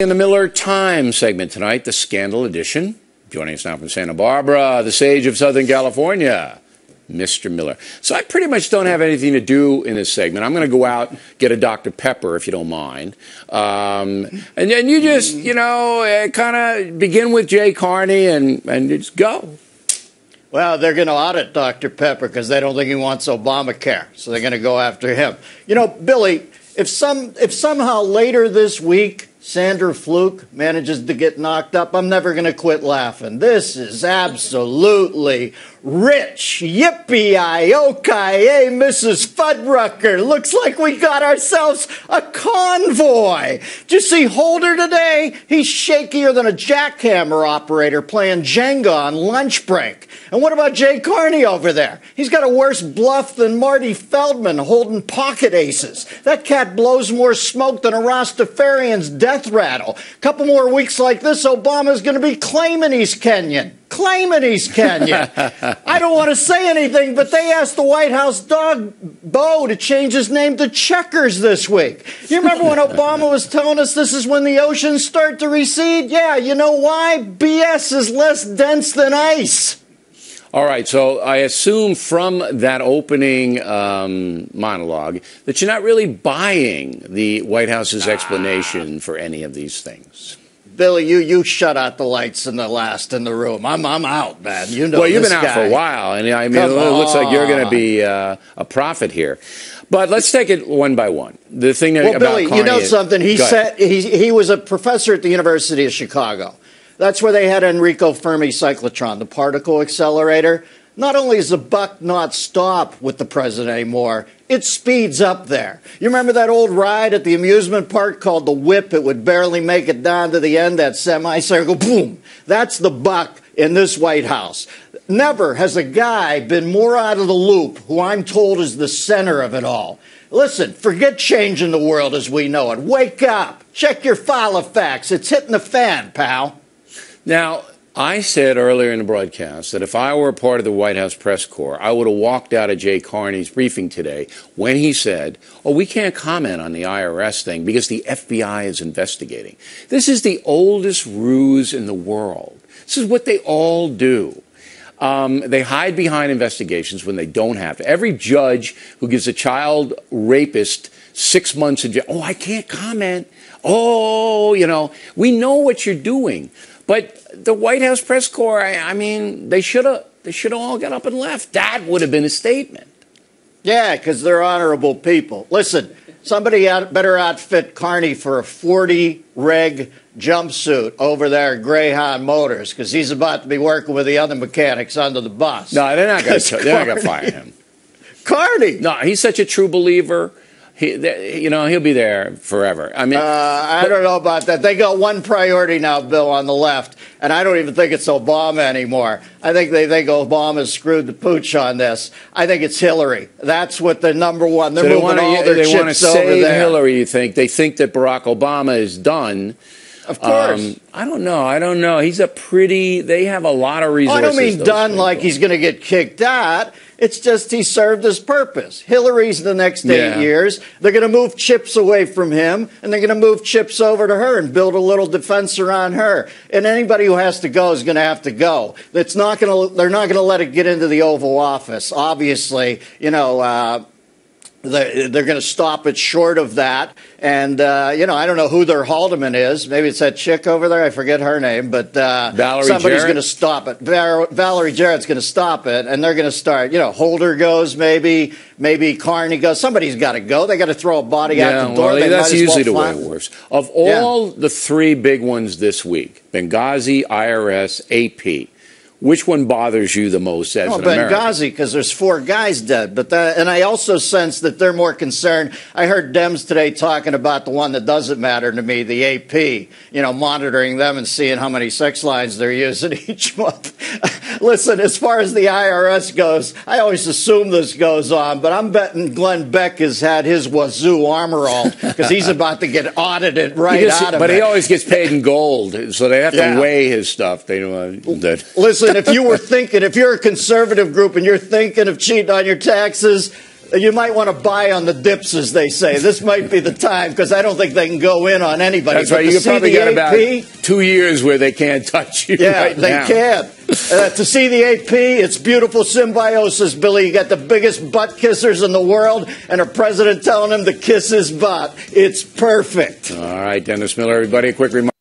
In the Miller Time segment tonight, the Scandal Edition. Joining us now from Santa Barbara, the sage of Southern California, Mr. Miller. So I pretty much don't have anything to do in this segment. I'm going to go out, get a Dr. Pepper, if you don't mind. And then you just, kind of begin with Jay Carney and just go. Well, they're going to audit Dr. Pepper because they don't think he wants Obamacare. So they're going to go after him. You know, Billy, if somehow later this week Sandra Fluke manages to get knocked up, I'm never going to quit laughing. This is absolutely rich. Yippee-i-okay, Mrs. Fuddrucker. Looks like we got ourselves a convoy. Did you see Holder today? He's shakier than a jackhammer operator playing Jenga on lunch break. And what about Jay Carney over there? He's got a worse bluff than Marty Feldman holding pocket aces. That cat blows more smoke than a Rastafarian's death rattle. A couple more weeks like this, Obama's going to be claiming he's Kenyan. I don't want to say anything, but they asked the White House dog, Bo, to change his name to Checkers this week. You remember when Obama was telling us this is when the oceans start to recede? Yeah, you know why? BS is less dense than ice. All right, so I assume from that opening monologue that you're not really buying the White House's explanation for any of these things. Billy, you shut out the lights in the room. I'm out, man. You know. Well, you've been out for a while, and I mean, it looks like you're going to be a prophet here. But let's take it one by one. The thing about Billy, Carney, you know something? He said he was a professor at the University of Chicago. That's where they had Enrico Fermi cyclotron, the particle accelerator. Not only does the buck not stop with the president anymore, it speeds up there. You remember that old ride at the amusement park called the Whip? It would barely make it down to the end, that semicircle. Boom! That's the buck in this White House. Never has a guy been more out of the loop, who I'm told is the center of it all. Listen, forget changing the world as we know it. Wake up. Check your file of facts. It's hitting the fan, pal. Now, I said earlier in the broadcast that if I were a part of the White House press corps, I would have walked out of Jay Carney's briefing today when he said, we can't comment on the IRS thing because the FBI is investigating. This is the oldest ruse in the world. This is what they all do. They hide behind investigations when they don't have to. Every judge who gives a child rapist 6 months in jail, I can't comment. We know what you're doing. But the White House press corps, I mean, they should have all got up and left. That would have been a statement. Yeah, because they're honorable people. Listen, somebody better outfit Carney for a 40-reg jumpsuit over there at Greyhound Motors, because he's about to be working with the other mechanics under the bus. No, they're not going to fire him. Carney? No, he's such a true believer. He'll be there forever. I mean, I don't know about that. They got one priority now, Bill, on the left, and I don't even think it's Obama anymore. I think they think Obama's screwed the pooch on this. I think it's Hillary. That's what the number one. They're moving all their chips over there. They want to save Hillary, you think? They think that Barack Obama is done. Of course. I don't know. He's they have a lot of resources. I don't mean done like he's going to get kicked out. It's just he served his purpose. Hillary's the next 8 years. They're going to move chips away from him, and they're going to move chips over to her and build a little defense around her. And anybody who has to go is going to have to go. They're not going to let it get into the Oval Office. Obviously, they're going to stop it short of that. And, I don't know who their Haldeman is. Maybe it's that chick over there. I forget her name. But somebody's going to stop it. Valerie Jarrett's going to stop it. And they're going to start, Holder goes maybe Carney goes. Somebody's got to go. They got to throw a body out the door. Well, that's usually the way it works. Of all the three big ones this week, Benghazi, IRS, AP, which one bothers you the most as an American? Benghazi, because there's 4 guys dead. And I also sense that they're more concerned. I heard Dems today talking about the one that doesn't matter to me, the AP, monitoring them and seeing how many sex lines they're using each month. Listen, as far as the IRS goes, I always assume this goes on, but I'm betting Glenn Beck has had his wazoo armor all because he's about to get audited out of it. But he always gets paid in gold, so they have to weigh his stuff. Listen, if you're a conservative group and you're thinking of cheating on your taxes, you might want to buy on the dips, as they say. This might be the time, because I don't think they can go in on anybody. That's right. You probably got about 2 years where they can't touch you. Yeah, right they now. can't. To see the AP, it's beautiful symbiosis, Billy. You got the biggest butt kissers in the world and a president telling him to kiss his butt. It's perfect. All right, Dennis Miller, everybody, a quick reminder.